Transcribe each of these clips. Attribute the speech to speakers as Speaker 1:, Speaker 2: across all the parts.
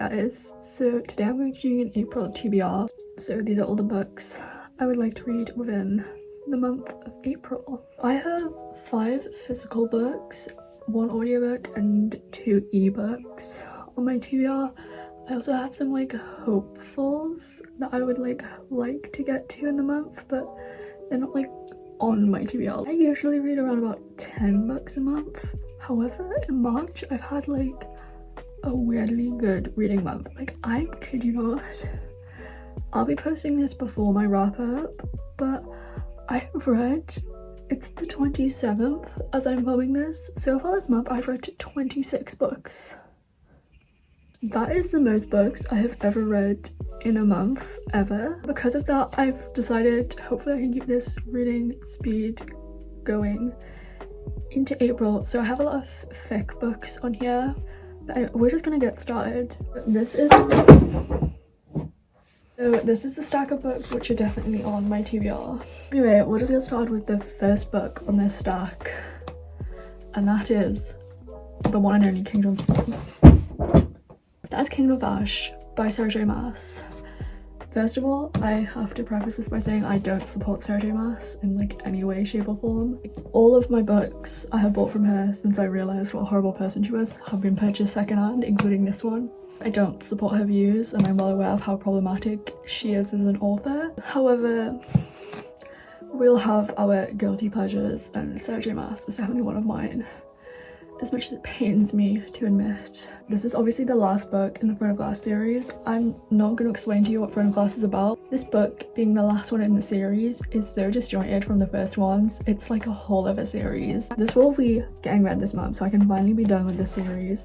Speaker 1: guys, so today I'm going to do an April TBR. So these are all the books I would like to read within the month of April. I have 5 physical books, 1 audiobook and 2 ebooks on my TBR. I also have some like hopefuls that I would like to get to in the month, but they're not like on my TBR. I usually read around about 10 books a month. However, in March I've had like a weirdly good reading month. Like, I kid you not, I'll be posting this before my wrap up, but I've read, it's the 27th as I'm filming this. So far this month I've read 26 books. That is the most books I have ever read in a month ever. Because of that, I've decided hopefully I can keep this reading speed going into April. So I have a lot of thick books on here, but we're just gonna get started. This is the stack of books which are definitely on my TBR. Anyway, we'll just get started with the first book on this stack, and that is the one and only Kingdom. That's Kingdom of Ash by Sarah J. Maas. First of all, I have to preface this by saying I don't support Sarah J. Maas in like any way, shape or form. All of my books I have bought from her since I realised what a horrible person she was have been purchased secondhand, including this one. I don't support her views and I'm well aware of how problematic she is as an author. However, we'll have our guilty pleasures and Sarah J. Maas is definitely one of mine, as much as it pains me to admit. This is obviously the last book in the Throne of Glass series. I'm not going to explain to you what Throne of Glass is about. This book, being the last one in the series, is so disjointed from the first ones. It's like a whole other series. This will be getting read this month, so I can finally be done with this series.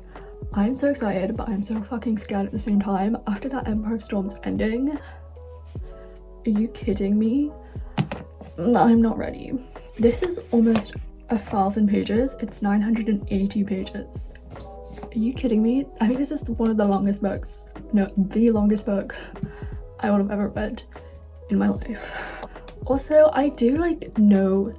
Speaker 1: I'm so excited, but I'm so fucking scared at the same time. After that Empire of Storms ending, are you kidding me? I'm not ready. This is almost 1,000 pages. It's 980 pages. Are you kidding me? I think this is one of the longest books, no, the longest book I would have ever read in my life. Also, I do like know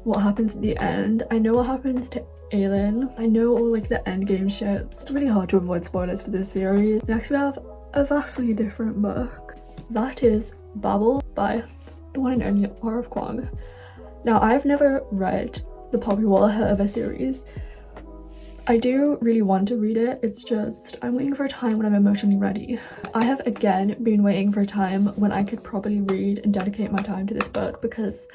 Speaker 1: what happens at the end. I know what happens to Aelin. I know all like the endgame ships. It's really hard to avoid spoilers for this series. Next we have a vastly different book. That is Babel by the one and only R.F Kuang. Now, I've never read the Poppy Wall, her other series. I do really want to read it, it's just I'm waiting for a time when I'm emotionally ready. I have again been waiting for a time when I could properly read and dedicate my time to this book, because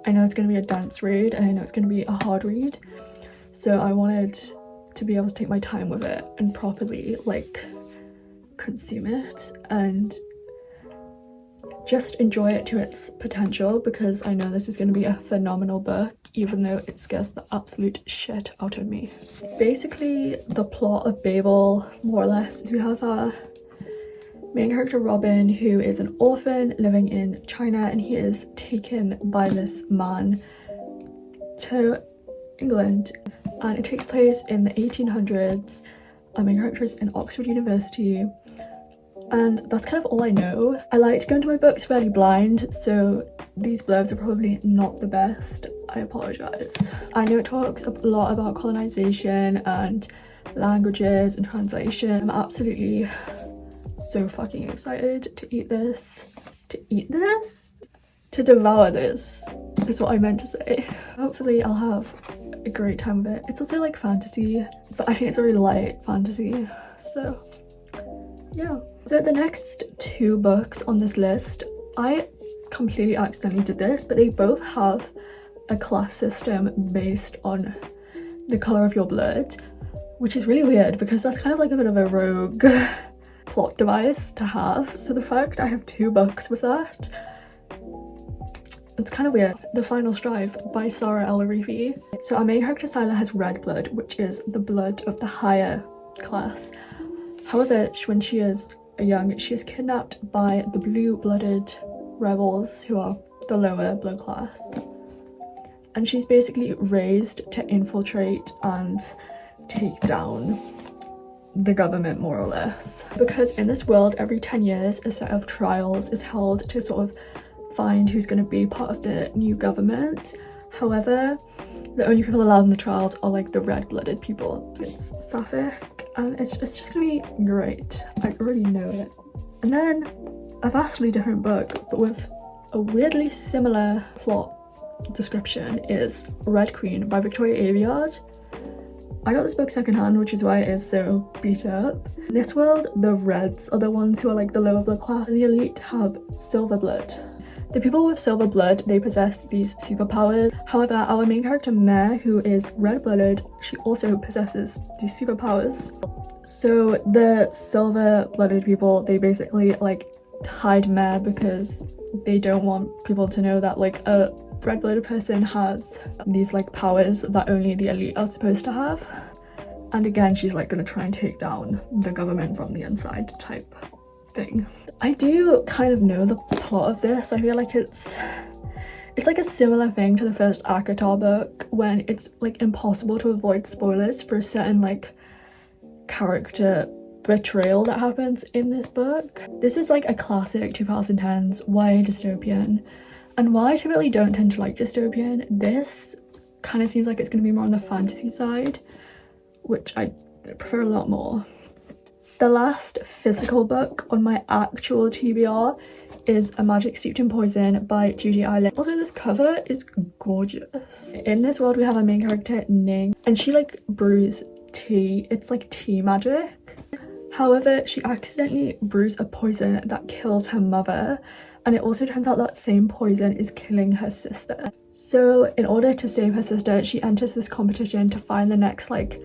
Speaker 1: I know it's going to be a dense read and I know it's going to be a hard read, so I wanted to be able to take my time with it and properly like consume it and just enjoy it to its potential, because I know this is going to be a phenomenal book, even though it scares the absolute shit out of me. Basically, the plot of Babel, more or less, is we have our main character Robin, who is an orphan living in China, and he is taken by this man to England, and it takes place in the 1800s. Our main character is in Oxford University, and that's kind of all I know. I like to go into my books fairly blind, so these blurbs are probably not the best. I apologise. I know it talks a lot about colonization and languages and translation. I'm absolutely so fucking excited to eat this. To devour this is what I meant to say. Hopefully I'll have a great time with it. It's also like fantasy, but I think it's a really light fantasy, so yeah. So the next 2 books on this list, I completely accidentally did this, but they both have a class system based on the colour of your blood, which is really weird because that's kind of like a bit of a rogue plot device to have. So the fact I have 2 books with that, it's kind of weird. The Final Strife by Saara Arifi. So our main character Sila has red blood, which is the blood of the higher class. However, when she is young, she is kidnapped by the blue-blooded rebels, who are the lower blood class, and she's basically raised to infiltrate and take down the government, more or less, because in this world every 10 years a set of trials is held to sort of find who's going to be part of the new government. However, the only people allowed in the trials are like the red-blooded people. It's Sapphic and it's just gonna be great. I already know it. And then a vastly different book, but with a weirdly similar plot description, is Red Queen by Victoria Aveyard. I got this book secondhand, which is why it is so beat up. In this world, the Reds are the ones who are like the lower blood class, and the elite have silver blood. The people with silver blood, they possess these superpowers. However, our main character Meyer, who is red-blooded, she also possesses these superpowers. So the silver-blooded people, they basically like hide Meyer because they don't want people to know that like a red-blooded person has these like powers that only the elite are supposed to have. And again, she's like gonna try and take down the government from the inside type thing. I do kind of know the plot of this. I feel like it's like a similar thing to the first ACOTAR book, when it's like impossible to avoid spoilers for a certain like character betrayal that happens in this book. This is like a classic 2010s YA dystopian, and while I typically don't tend to like dystopian, this kind of seems like it's going to be more on the fantasy side, which I prefer a lot more. The last physical book on my actual TBR is A Magic Steeped in Poison by Judy. Also, this cover is gorgeous. In this world, we have our main character, Ning, and she like brews tea. It's like tea magic. However, she accidentally brews a poison that kills her mother, and it also turns out that same poison is killing her sister. So in order to save her sister, she enters this competition to find the next like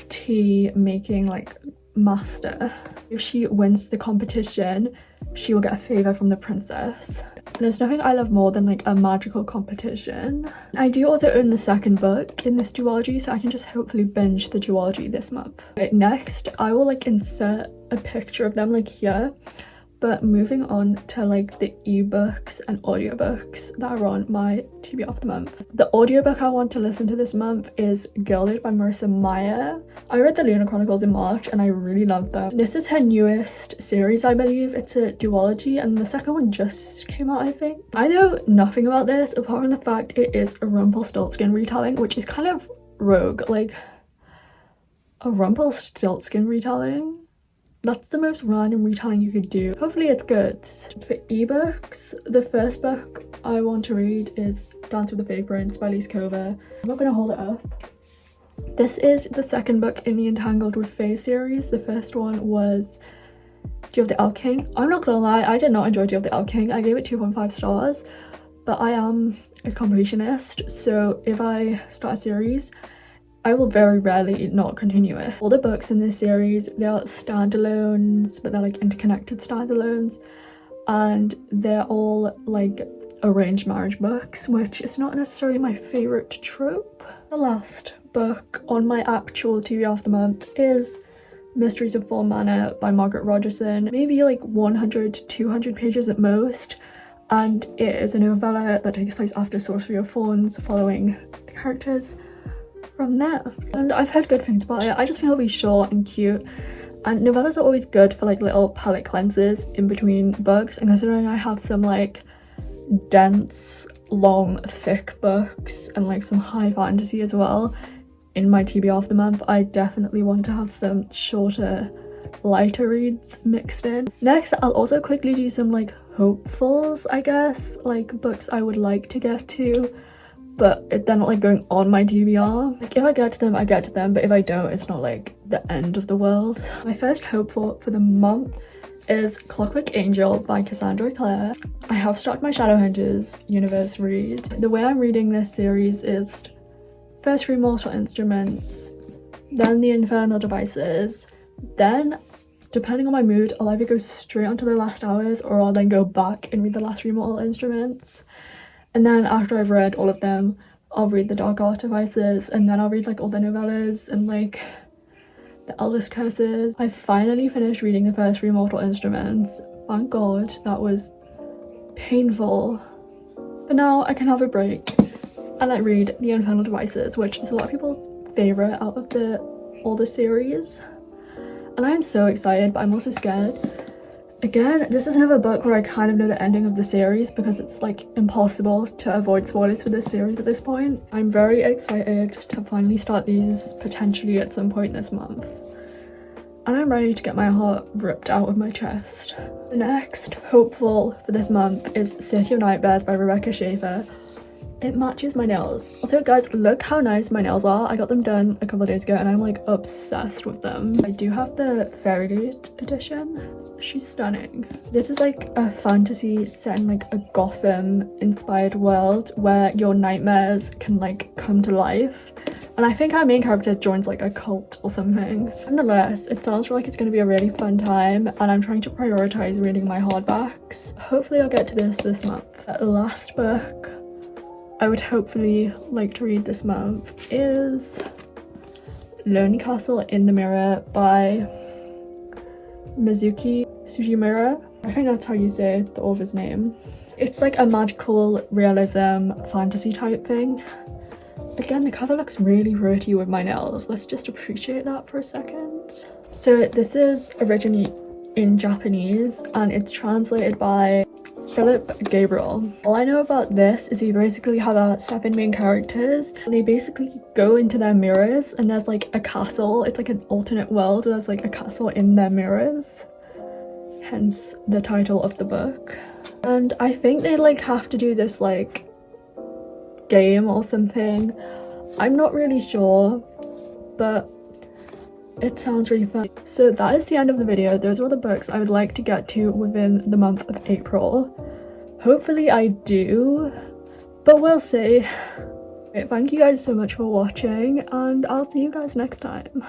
Speaker 1: tea making like master. If she wins the competition, she will get a favor from the princess. There's nothing I love more than like a magical competition. I do also own the second book in this duology, so I can just hopefully binge the duology this month. Right, next I will like insert a picture of them like here. But moving on to like the ebooks and audiobooks that are on my TBR of the month. The audiobook I want to listen to this month is Gilded by Marissa Meyer. I read the Lunar Chronicles in March and I really loved them. This is her newest series, I believe. It's a duology and the second one just came out, I think. I know nothing about this apart from the fact it is a Rumpelstiltskin retelling, which is kind of rogue. Like, a Rumpelstiltskin retelling? That's the most random retelling you could do. Hopefully it's good. For ebooks, the first book I want to read is Dance with the Fake Prince by Elise Kova. I'm not gonna hold it up. This is the second book in the Entangled with Fae series. The first one was Dew of the Elf King. I'm not gonna lie, I did not enjoy Dew of the Elf King. I gave it 2.5 stars, but I am a completionist, so if I start a series, I will very rarely not continue it. All the books in this series, they are standalones, but they're like interconnected standalones, and they're all like arranged marriage books, which is not necessarily my favorite trope. The last book on my actual TBR of the month is Mysteries of Thorn Manor by Margaret Rogerson. Maybe like 100 to 200 pages at most, and it is a novella that takes place after Sorcery of Thorns, following the characters from there. And I've heard good things about it. I just think it'll be short and cute, and novellas are always good for like little palette cleansers in between books, and considering I have some like dense, long, thick books and like some high fantasy as well in my TBR of the month, I definitely want to have some shorter, lighter reads mixed in. Next, I'll also quickly do some like hopefuls, I guess, like books I would like to get to, but they're not like going on my TBR. Like if I get to them, I get to them, but if I don't, it's not like the end of the world. My first hopeful for the month is Clockwork Angel by Cassandra Clare. I have started my Shadowhunters universe read. The way I'm reading this series is first 3 Mortal Instruments, then the Infernal Devices, then depending on my mood, I'll either go straight onto the last hours or I'll then go back and read the last 3 Mortal Instruments. And then after I've read all of them, I'll read the Dark Art Devices, and then I'll read like all the novellas and like the Eldest Curses. I finally finished reading the first 3 Mortal Instruments. Thank God, that was painful. But now I can have a break and like read the Infernal Devices, which is a lot of people's favourite out of the older series. And I'm so excited, but I'm also scared. Again, this is another book where I kind of know the ending of the series because it's like impossible to avoid spoilers for this series at this point. I'm very excited to finally start these potentially at some point this month. and I'm ready to get my heart ripped out of my chest. The next hopeful for this month is City of Nightmares by Rebecca Schaeffer. It matches my nails. Also guys, look how nice my nails are. I got them done a couple of days ago and I'm like obsessed with them. I do have the Fairy Date edition. She's stunning. This is like a fantasy set in like a Gotham inspired world where your nightmares can like come to life. And I think our main character joins like a cult or something. Nonetheless, it sounds like it's going to be a really fun time and I'm trying to prioritize reading my hardbacks. Hopefully I'll get to this month. The last book I would hopefully like to read this month is Lonely Castle in the Mirror by Mizuki Tsujimura. I think that's how you say the author's name. It's like a magical realism fantasy type thing. Again, the cover looks really pretty with my nails. Let's just appreciate that for a second. So this is originally in Japanese and it's translated by Philip Gabriel. All I know about this is we basically have 7 main characters and they basically go into their mirrors and there's like a castle. It's like an alternate world where there's like a castle in their mirrors. Hence the title of the book. And I think they like have to do this like game or something. I'm not really sure, but it sounds really fun. So that is the end of the video. Those are all the books I would like to get to within the month of April. Hopefully I do, but we'll see. Thank you guys so much for watching and I'll see you guys next time.